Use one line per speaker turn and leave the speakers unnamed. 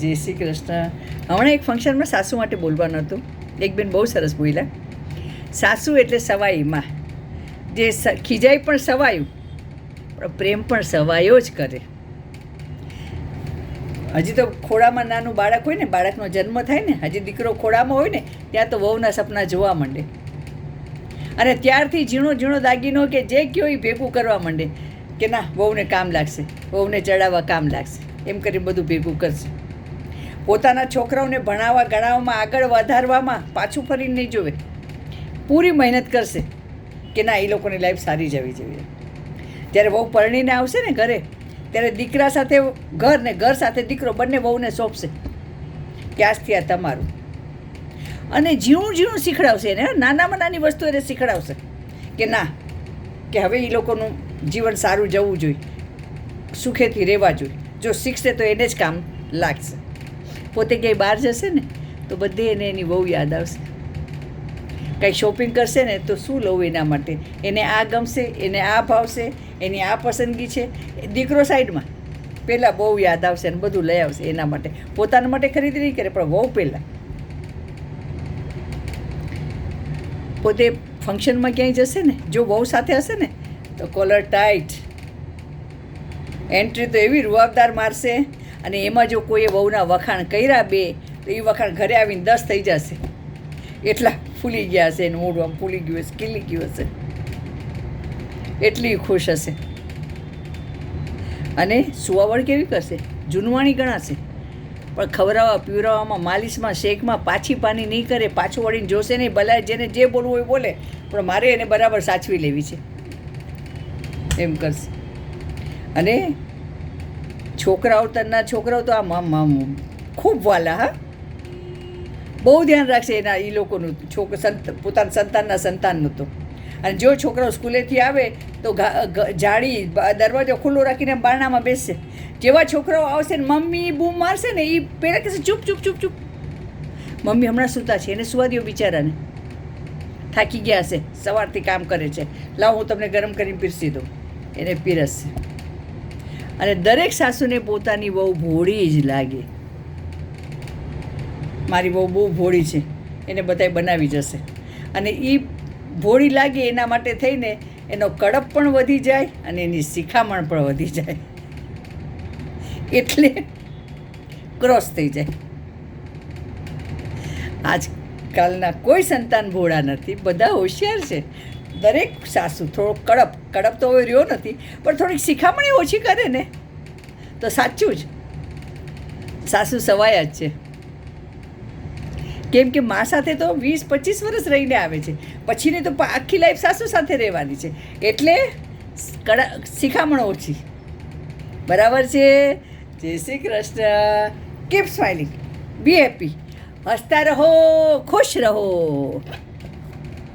જય શ્રી કૃષ્ણ. હમણાં એક ફંક્શનમાં સાસુ માટે બોલવાનું હતું. એક બેન બહુ સરસ બોલ્યા, સાસુ એટલે સવાઈમાં, જે ખીજાય પણ સવાયું, પણ પ્રેમ પણ સવાયો જ કરે. હજી તો ખોળામાં નાનું બાળક હોય ને, બાળકનો જન્મ થાય ને, હજી દીકરો ખોળામાં હોય ને, ત્યાં તો વહુના સપના જોવા માંડે, અને ત્યારથી ઝીણો ઝીણો દાગીનો કે જે કયો એ ભેગું કરવા માંડે કે ના વહુને કામ લાગશે, વહુને ચડાવવા કામ લાગશે, એમ કરી બધું ભેગું કરશે. પોતાના છોકરાઓને ભણાવવા ગણાવવામાં આગળ વધારવામાં પાછું ફરીને નહીં જોવે, પૂરી મહેનત કરશે કે ના એ લોકોની લાઈફ સારી જવી જોઈએ. જ્યારે વહુ પરણીને આવશે ને ઘરે, ત્યારે દીકરા સાથે ઘર ને ઘર સાથે દીકરો બંને વહુને સોંપશે કે આજથી આ તમારું, અને ઝીણું ઝીણું શીખડાવશે એને, નાનામાં નાની વસ્તુ એને શીખડાવશે કે ના કે હવે એ લોકોનું જીવન સારું જવું જોઈએ, સુખેથી રહેવા જોઈએ. જો શીખશે તો એને જ કામ લાગશે. પોતે ક્યાંય બહાર જશે ને તો બધે એને એની વહુ યાદ આવશે. કંઈ શોપિંગ કરશે ને તો શું લઉં એના માટે, એને આ ગમશે, એને આ ભાવશે, એની આ પસંદગી છે. દીકરો સાઈડમાં, પહેલાં બહુ યાદ આવશે અને બધું લઈ આવશે એના માટે. પોતાના માટે ખરીદી નહીં કરે, પણ વહુ પહેલાં. પોતે ફંક્શનમાં ક્યાંય જશે ને, જો વહુ સાથે હશે ને તો કોલર ટાઈટ, એન્ટ્રી તો એવી રૂઆબદાર મારશે, અને એમાં જો કોઈએ વહુના વખાણ કર્યા બે, તો એ વખાણ ઘરે આવીને 10 થઈ જશે. એટલા ફૂલી ગયા હશે, એનું મોઢું આમ ફૂલી ગયું હશે, ખીલી ગયું હશે, એટલી ખુશ હશે. અને સુવાવડ કેવી કરશે, જૂનવાણી ગણાશે, પણ ખવડાવવા પીવડાવવામાં, માલિશમાં, શેકમાં પાછી પાની નહીં કરે, પાછું વળીને જોશે નહીં. ભલે જેને જે બોલવું હોય બોલે, પણ મારે એને બરાબર સાચવી લેવી છે, એમ કરશે. અને છોકરાઓ તો આમ ખૂબ વાલા, હા, બહુ ધ્યાન રાખશે એના એ લોકોનું, પોતાના સંતાનનું તો. અને જો છોકરાઓ સ્કૂલેથી આવે તો જાળી દરવાજો ખુલ્લો રાખીને બારણામાં બેસશે. જેવા છોકરાઓ આવશે ને મમ્મી બૂમ મારશે ને, એ પહેલાં કહેશે ચૂપ ચૂપ ચૂપ ચૂપ, મમ્મી હમણાં સૂતા છે, એને સુવા દો બિચારાને, થાકી ગયા હશે, સવારથી કામ કરે છે, લાવ હું તમને ગરમ કરીને પીરસી દઉં. એને પીરસશે. અને દરેક સાસુને પોતાની બહુ ભોળી જ લાગે. મારી બહુ ભોળી છે, એને બધાય બનાવી જશે. અને એ ભોળી લાગે એના માટે થઈને એનો કડપ પણ વધી જાય અને એની શિખામણ પણ વધી જાય, એટલે ક્રોસ થઈ જાય. આજકાલના કોઈ સંતાન ભોળા નથી, બધા હોશિયાર છે. દરેક સાસુ થોડોક કડપ તો હવે રહ્યો નથી, પણ થોડીક શિખામણી ઓછી કરે ને તો સાચું જ સાસુ સવાયા જ છે. કેમ કે મા સાથે તો 20-25 વર્ષ રહીને આવે છે, પછીની તો આખી લાઈફ સાસુ સાથે રહેવાની છે, એટલે શિખામણ ઓછી. બરાબર છે. જય શ્રી કૃષ્ણ. કીપ સ્માઇલિંગ, બી હેપી, હસતા રહો, ખુશ રહો.